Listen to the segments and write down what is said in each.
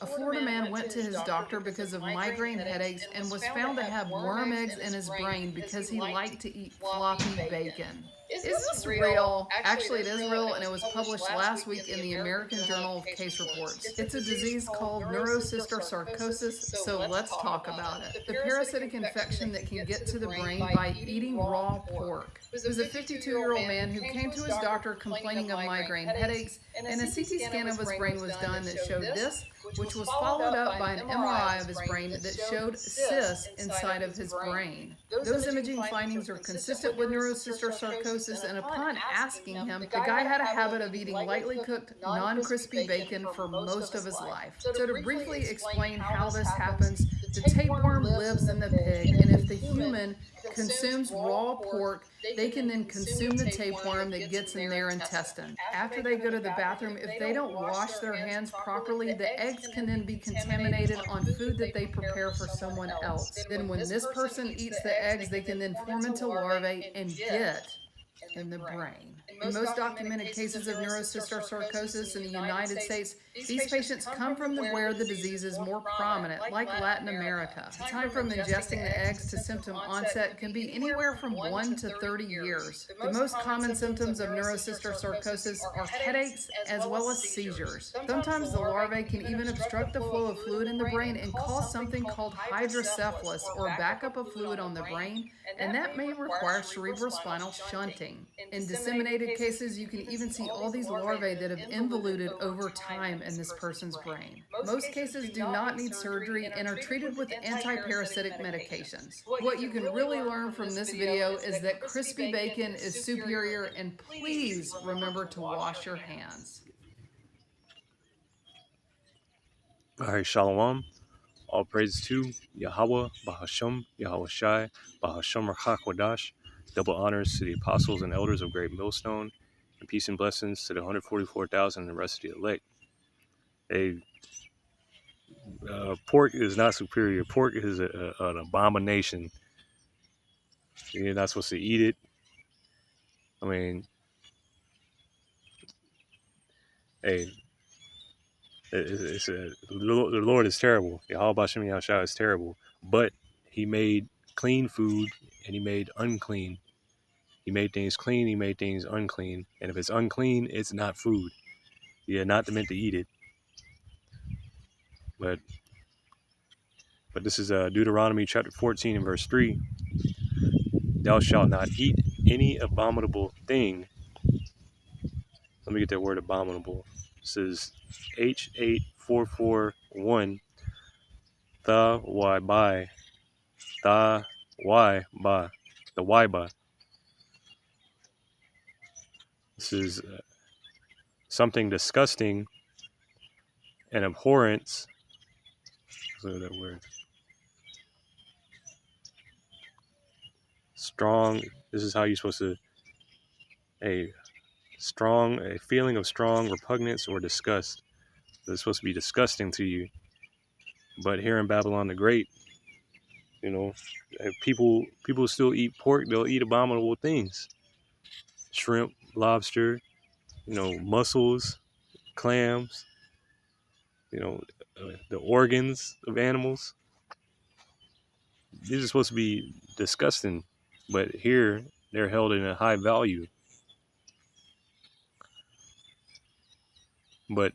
A Florida man went to his doctor because of migraine headaches and was found to have worm eggs in his brain because he liked to eat floppy bacon. Is this real? Actually, it is real, and it was published last week in the American Journal of Case Reports. It's a disease called neurocystosarcosis, so let's talk about it. The parasitic infection that can get to the brain by eating raw pork. It was a 52-year-old man who came to his doctor complaining of migraine headaches, and a CT scan of his brain was done that showed this, which was followed up by an MRI of his brain that showed cysts inside of his brain. Those imaging findings are consistent with neurocystosarcosis, and upon asking him, the guy had a habit of eating lightly cooked, non-crispy bacon for most of his life. So to briefly explain how this happens, the tapeworm lives in the pig, and if the human consumes raw pork, they can then consume the tapeworm that gets in their intestine. After they go to the bathroom, if they don't wash their hands properly, the eggs can then be contaminated on food that they prepare for someone else. Then when this person eats the eggs, they can then form into larvae and get in the brain. In most documented cases of neurocystosarcosis in the United States, these patients come from where the disease is more prominent, like Latin America. The time from ingesting the eggs to symptom onset can be anywhere from 1 to 30 years. The most common symptoms of neurocystosarcosis are headaches as well as seizures. Sometimes the larvae can even obstruct the flow of fluid in the brain and cause something called hydrocephalus, or backup of fluid on the brain, and that may require cerebrospinal shunting. In disseminated cases, you can even see all these larvae that have involuted over time in this person's brain. Most cases do not need surgery and are treated with antiparasitic medications. What you can really learn from this video is that crispy bacon is superior, and please remember to wash your hands. All right, Shalom. All praise to Yahweh, Bahasham, Yahweh Shai, Bahasham Rachakwadash. Double honors to the apostles and elders of Great Millstone, and peace and blessings to the 144,000 and the rest of the elect. Pork is not superior. Pork is an abomination. You're not supposed to eat it. I mean, hey, the Lord is terrible. Yahweh Bashem Yahshua is terrible. But he made clean food and he made unclean. He made things clean, he made things unclean. And if it's unclean, it's not food. You're not meant to eat it. But this is Deuteronomy chapter 14 and verse 3. Thou shalt not eat any abominable thing. Let me get that word abominable. This is H8441 Tha Y Bai. Tha Y Ba. The Y Ba. This is something disgusting and abhorrence. So that word. Strong. This is how you're supposed to. A feeling of strong repugnance or disgust. So it's supposed to be disgusting to you. But here in Babylon the Great, you know, people still eat pork. They'll eat abominable things. Shrimp, lobster, mussels, clams, the organs of animals. These are supposed to be disgusting, but here they're held in a high value. But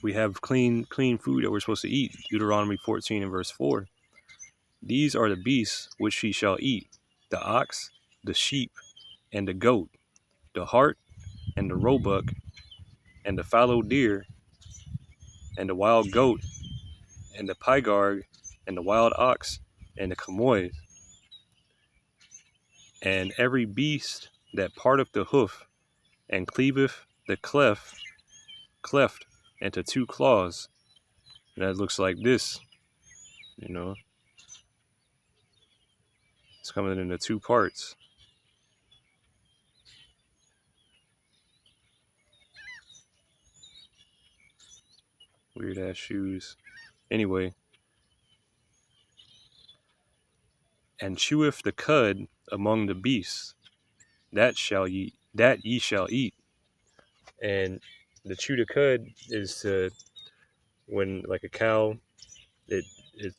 we have clean food that we're supposed to eat. Deuteronomy 14 and verse 4. These are the beasts which ye shall eat: the ox, the sheep, and the goat, the hart, and the roebuck, and the fallow deer, and the wild goat, and the pygarg, and the wild ox, and the chamois, and every beast that parteth the hoof, and cleaveth the cleft into two claws. And that looks like this, It's coming into two parts. Weird ass shoes. Anyway. And cheweth the cud among the beasts, that ye shall eat. And the chew the cud is to, when like a cow, it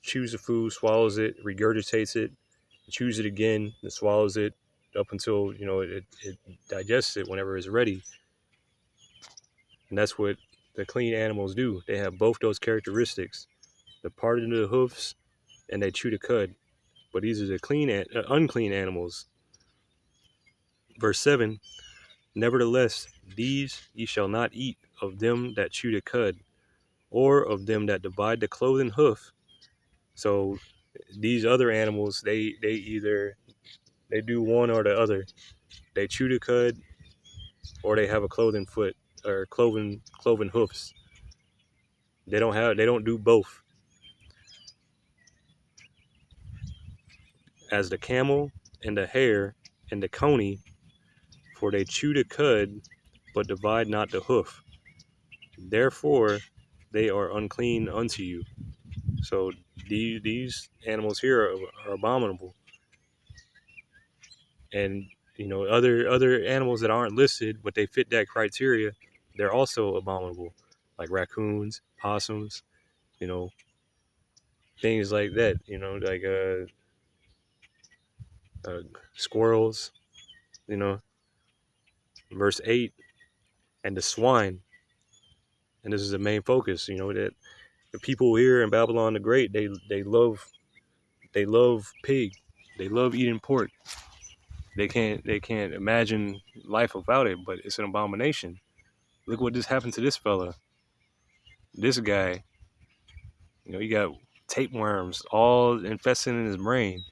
chews the food, swallows it, regurgitates it, chews it again, and swallows it up until it digests it whenever it's ready. And that's what the clean animals do. They have both those characteristics: the parted of the hoofs and they chew the cud. But these are the unclean animals. Verse 7: Nevertheless, these ye shall not eat of them that chew the cud, or of them that divide the cloven hoof. So these other animals, they either they do one or the other. They chew the cud, or they have a cloven foot or cloven hoofs. They don't do both. As the camel and the hare and the coney, for they chew the cud, but divide not the hoof. Therefore, they are unclean unto you. So these animals here are abominable, and other animals that aren't listed, but they fit that criteria, they're also abominable, like raccoons, possums, you know, things like that. Like squirrels. You know, verse 8, and the swine, and this is the main focus. That the people here in Babylon the Great, they love pig, they love eating pork. They can't imagine life without it, but it's an abomination. Look what just happened to this fella. This guy, he got tapeworms all infesting in his brain.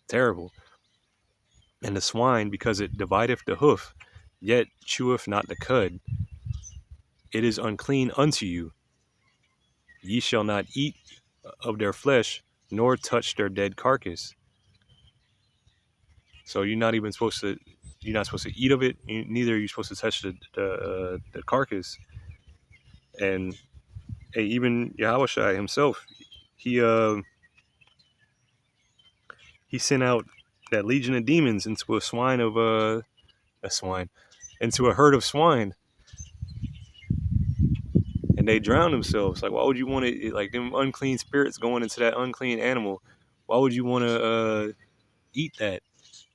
Terrible. And the swine, because it divideth the hoof, yet cheweth not the cud, it is unclean unto you. Ye shall not eat of their flesh, nor touch their dead carcass. So you're not supposed to eat of it. Neither are you supposed to touch the carcass. And even Yahushua himself, he sent out that legion of demons into into a herd of swine, and they drowned themselves. Like, why would you want to, like, them unclean spirits going into that unclean animal? Why would you want to eat that?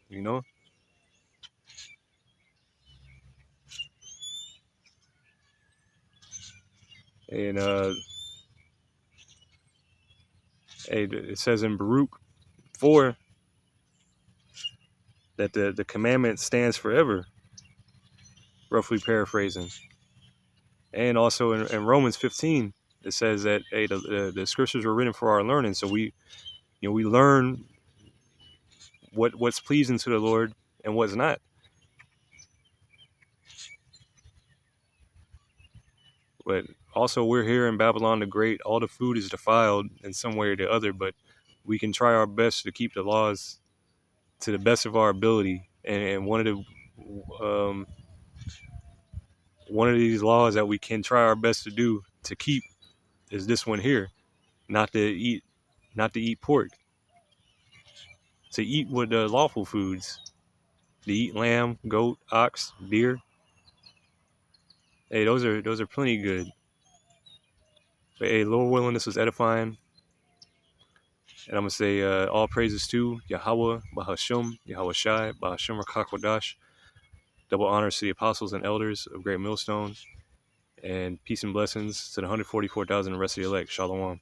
You know. And it says in Baruch 4 that the commandment stands forever, roughly paraphrasing. And also in Romans 15, it says that the scriptures were written for our learning, so we learn what's pleasing to the Lord and what's not. But also, we're here in Babylon the Great. All the food is defiled in some way or the other, but we can try our best to keep the laws to the best of our ability. And one of these laws that we can try our best to do to keep is this one here: not to eat pork. To eat with the lawful foods. To eat lamb, goat, ox, deer. Hey, those are plenty good. But hey, Lord willing, this was edifying. And I'm going to say all praises to Yahweh, Bahashum, Yahweh Shai, Bahashum Rakakwadash. Double honors to the apostles and elders of Great Millstone. And peace and blessings to the 144,000 and rest of the elect. Shalom.